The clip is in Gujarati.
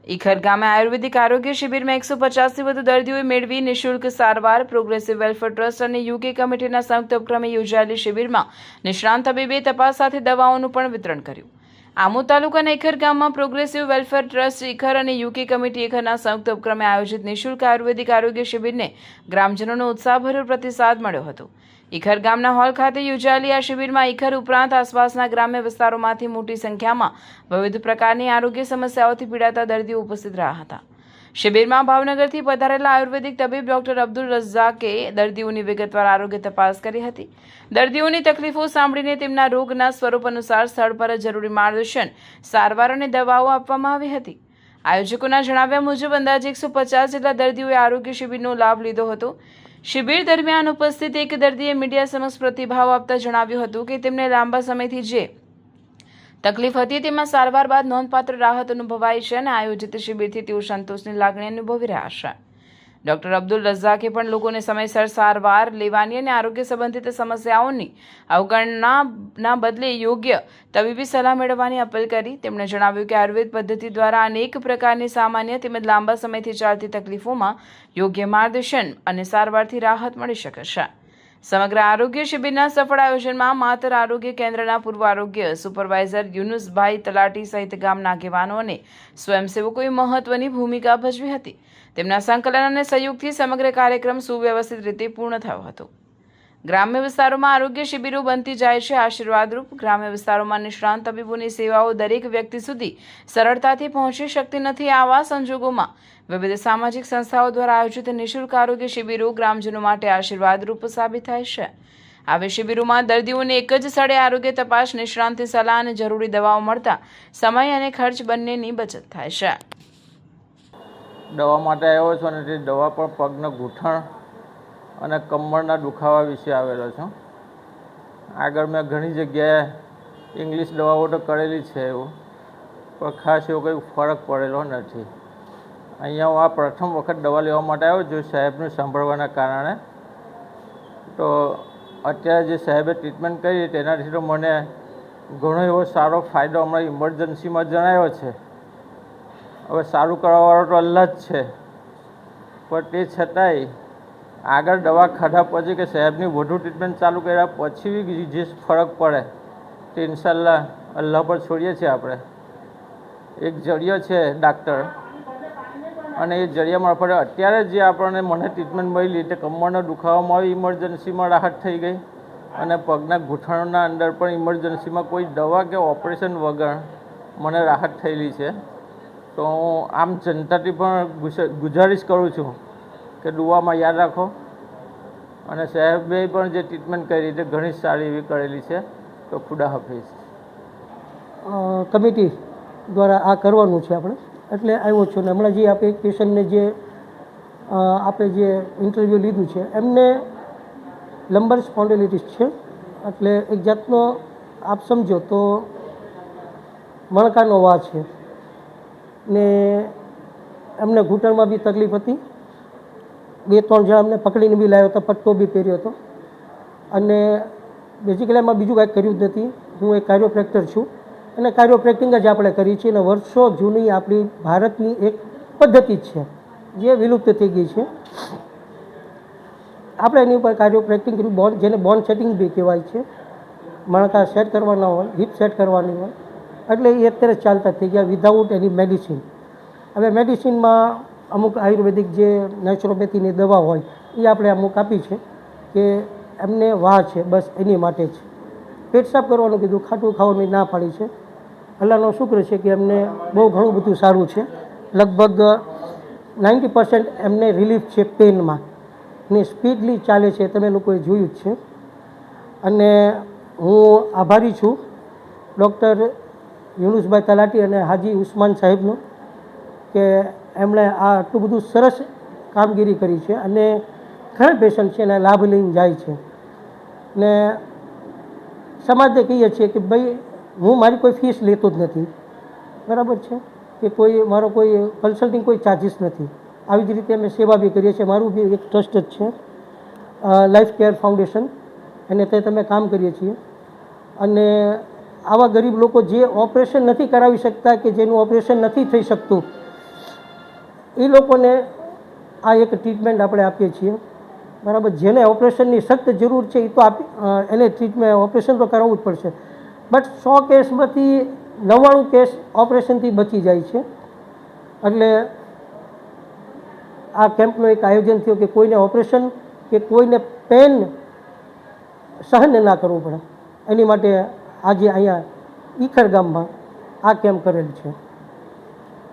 ઈખર ગામે આયુર્વેદિક આરોગ્ય શિબિરમાં 150થી વધુ દર્દીઓએ મેળવી નિઃશુલ્ક સારવાર. પ્રોગ્રેસિવ વેલફેર ટ્રસ્ટ અને યુકે કમિટીના સંયુક્ત ઉપક્રમે યોજાયેલી શિબિરમાં નિષ્ણાંત તબીબે તપાસ સાથે દવાઓનું પણ વિતરણ કર્યું. આમોદ તાલુકાના ઈખર ગામમાં પ્રોગ્રેસિવ વેલફેર ટ્રસ્ટ ઈખર અને યુકે કમિટી ઈખરના સંયુક્ત ઉપક્રમે આયોજિત નિઃશુલ્ક આયુર્વેદિક આરોગ્ય શિબિરને ગ્રામજનોનો ઉત્સાહભર્યો પ્રતિસાદ મળ્યો હતો. ઈખર ગામના હોલ ખાતે યોજાયેલી આ શિબિરમાં ઈખર ઉપરાંત આસપાસના ગ્રામ્ય વિસ્તારોમાંથી મોટી સંખ્યામાં વિવિધ પ્રકારની આરોગ્ય સમસ્યાઓથી પીડાતા દર્દીઓ ઉપસ્થિત રહ્યા હતા. શિબિરમાં ભાવનગરથી પધારેલા આયુર્વેદિક તબીબ ડોક્ટર અબ્દુલ રઝાકે દર્દીઓની વિગતવાર આરોગ્ય તપાસ કરી હતી. દર્દીઓની તકલીફો સાંભળીને તેમના રોગના સ્વરૂપ અનુસાર સ્થળ પર જરૂરી માર્ગદર્શન, સારવાર અને દવાઓ આપવામાં આવી હતી. આયોજકોના જણાવ્યા મુજબ અંદાજે 150 જેટલા દર્દીઓએ આરોગ્ય શિબિરનો લાભ લીધો હતો. શિબિર દરમિયાન ઉપસ્થિત એક દર્દીએ મીડિયા સમક્ષ પ્રતિભાવ આપતા જણાવ્યું હતું કે તેમને લાંબા સમયથી જે તકલીફ હતી તેમાં સારવાર બાદ નોંધપાત્ર રાહત અનુભવાઈ છે અને આયોજિત શિબિરથી તેઓ સંતોષની લાગણી અનુભવી રહ્યા છે. ડોક્ટર અબ્દુલ રઝાકે પણ લોકોને સમયસર સારવાર લેવાની અને આરોગ્ય સંબંધિત સમસ્યાઓની અવગણનાના બદલે યોગ્ય તબીબી સલાહ મેળવવાની અપીલ કરી. તેમણે જણાવ્યું કે આયુર્વેદ પદ્ધતિ દ્વારા અનેક પ્રકારની સામાન્ય તેમજ લાંબા સમયથી ચાલતી તકલીફોમાં યોગ્ય માર્ગદર્શન અને સારવારથી રાહત મળી શકે છે. સમગ્ર આરોગ્ય શિબિરના સફળ આયોજનમાં માતર આરોગ્ય કેન્દ્રના પૂર્વ આરોગ્ય સુપરવાઇઝર યુનુસભાઈ તલાટી સહિત ગામના આગેવાનો અને સ્વયંસેવકોએ મહત્વની ભૂમિકા ભજવી હતી. તેમના સંકલન અને સહયોગથી સમગ્ર કાર્યક્રમ સુવ્યવસ્થિત રીતે પૂર્ણ થયો હતો. ગ્રામ્ય વિસ્તારોમાં આરોગ્ય શિબિરો બનતી જાય છે આશીર્વાદરૂપ. ગ્રામ્ય વિસ્તારોમાં નિષ્ણાંત તબીબોની સેવાઓ દરેક વ્યક્તિ સુધી સરળતાથી પહોંચી શકતી નથી. આવા સંજોગોમાં વિવિધ સામાજિક સંસ્થાઓ દ્વારા આયોજિત નિઃશુલ્ક આરોગ્ય શિબિરો ગ્રામજનો માટે આશીર્વાદરૂપ સાબિત થાય છે. આવી શિબિરોમાં દર્દીઓને એક જ સ્થળે આરોગ્ય તપાસ, નિષ્ણાંતની સલાહ અને જરૂરી દવાઓ મળતા સમય અને ખર્ચ બંનેની બચત થાય છે. દવા માટે આવ્યો છું અને તે દવા પણ પગના ઘૂંટણ અને કમરના દુખાવા વિશે આવેલો છું. આગળ મેં ઘણી જગ્યાએ ઇંગ્લિશ દવાઓ તો કરેલી છે એવું, પણ ખાસ એવો કંઈ ફરક પડેલો નથી. અહીંયા હું આ પ્રથમ વખત દવા લેવા માટે આવ્યો છું સાહેબને સાંભળવાના કારણે. તો અત્યારે જે સાહેબે ટ્રીટમેન્ટ કરી તેનાથી તો મને ઘણો એવો સારો ફાયદો હમણાં ઇમરજન્સીમાં જણાયો છે. હવે સારું કરવાવાળો તો અલ્લાહ જ છે, પણ તે છતાંય આગળ દવા ખાધા પછી કે સાહેબની વધુ ટ્રીટમેન્ટ ચાલુ કર્યા પછી બી જે ફરક પડે તે ઇન્શાલ્લાહ અલ્લાહ પર છોડીએ છીએ આપણે. એક જરિયો છે ડાક્ટર, અને એ જરિયા મારફતે અત્યારે જે આપણને મને ટ્રીટમેન્ટ મળી તે કમરનો દુખાવામાં આવી ઇમરજન્સીમાં રાહત થઈ ગઈ, અને પગના ઘૂંટણના અંદર પણ ઇમરજન્સીમાં કોઈ દવા કે ઓપરેશન વગર મને રાહત થયેલી છે. તો હું આમ જનતાથી પણ ગુજારિશ કરું છું કે દુઆમાં યાદ રાખો. અને સાહેબે પણ જે ટ્રીટમેન્ટ કરી તે ઘણી સારી એવી કરેલી છે. તો ખુદા હાફિઝ. કમિટી દ્વારા આ કરવાનું છે આપણે, એટલે આવ્યો છું. ને હમણાં જે આપણે એક પેશન્ટને જે આપણે જે ઇન્ટરવ્યૂ લીધું છે એમને લંબર સ્પોન્ડિલિટિસ છે, એટલે એક જાતનો આપ સમજો તો મણકાનો વા છે ને એમને ઘૂંટણમાં બી તકલીફ હતી. 2-3 જણા અમને પકડીને બી લાવ્યો હતો, પટ્ટો બી પહેર્યો હતો. અને બેઝિકલી એમાં બીજું કાંઈ કર્યું જ નથી. હું એક કાર્યોપ્રેક્ટર છું અને કાર્યોપ્રેક્ટિંગ જ આપણે કરી છીએ. અને વર્ષો જૂની આપણી ભારતની એક પદ્ધતિ જ છે જે વિલુપ્ત થઈ ગઈ છે. આપણે એની ઉપર કાર્યોપ્રેક્ટિંગ કર્યું, જેને બોન સેટિંગ બી કહેવાય છે. મણકા સેટ કરવાના હોય, હિપ સેટ કરવાની હોય, એટલે એ અત્યારે ચાલતા થઈ ગયા વિધાઉટ એની મેડિસિન. હવે મેડિસિનમાં અમુક આયુર્વેદિક જે નેચરોપેથીની દવા હોય એ આપણે અમુક આપી છે કે એમને વાહ છે, બસ એની માટે જ. પેટ સાફ કરવાનું કીધું, ખાટું ખાવાની ના પાડી છે. અલ્લાહનો શુક્ર છે કે એમને બહુ ઘણું બધું સારું છે. લગભગ 90% એમને રિલીફ છે પેનમાં, ને સ્પીડલી ચાલે છે, તમે લોકોએ જોયું જ છે. અને હું આભારી છું ડૉક્ટર યુનુસભાઈ તલાટી અને હાજી ઉસ્માન સાહેબનો કે એમણે આ આટલું બધું સરસ કામગીરી કરી છે. અને ઘણા પેશન્ટ છે એના લાભ લઈને જાય છે. ને સમાજને કહીએ છીએ કે ભાઈ હું મારી કોઈ ફીસ લેતો જ નથી, બરાબર છે, કે કોઈ મારો કોઈ કન્સલ્ટિંગ કોઈ ચાર્જિસ નથી. આવી જ રીતે અમે સેવા બી કરીએ છીએ. મારું બી એક ટ્રસ્ટ જ છે, લાઈફ કેર ફાઉન્ડેશન, એને તે તમે કામ કરીએ છીએ. અને આવા ગરીબ લોકો જે ઓપરેશન નથી કરાવી શકતા કે જેનું ઓપરેશન નથી થઈ શકતું એ લોકોને આ એક ટ્રીટમેન્ટ આપણે આપીએ છીએ, બરાબર. જેને ઓપરેશનની સખ્ત જરૂર છે એ તો એને ઓપરેશન તો કરાવવું જ પડશે, બટ 100 કેસમાંથી 99 કેસ ઓપરેશનથી બચી જાય છે. એટલે આ કેમ્પનું એક આયોજન થયું કે કોઈને ઓપરેશન કે કોઈને પેન સહન ના કરવું પડે, એની માટે આજે અહીંયા ઈખર ગામમાં આ કેમ્પ કરેલ છે.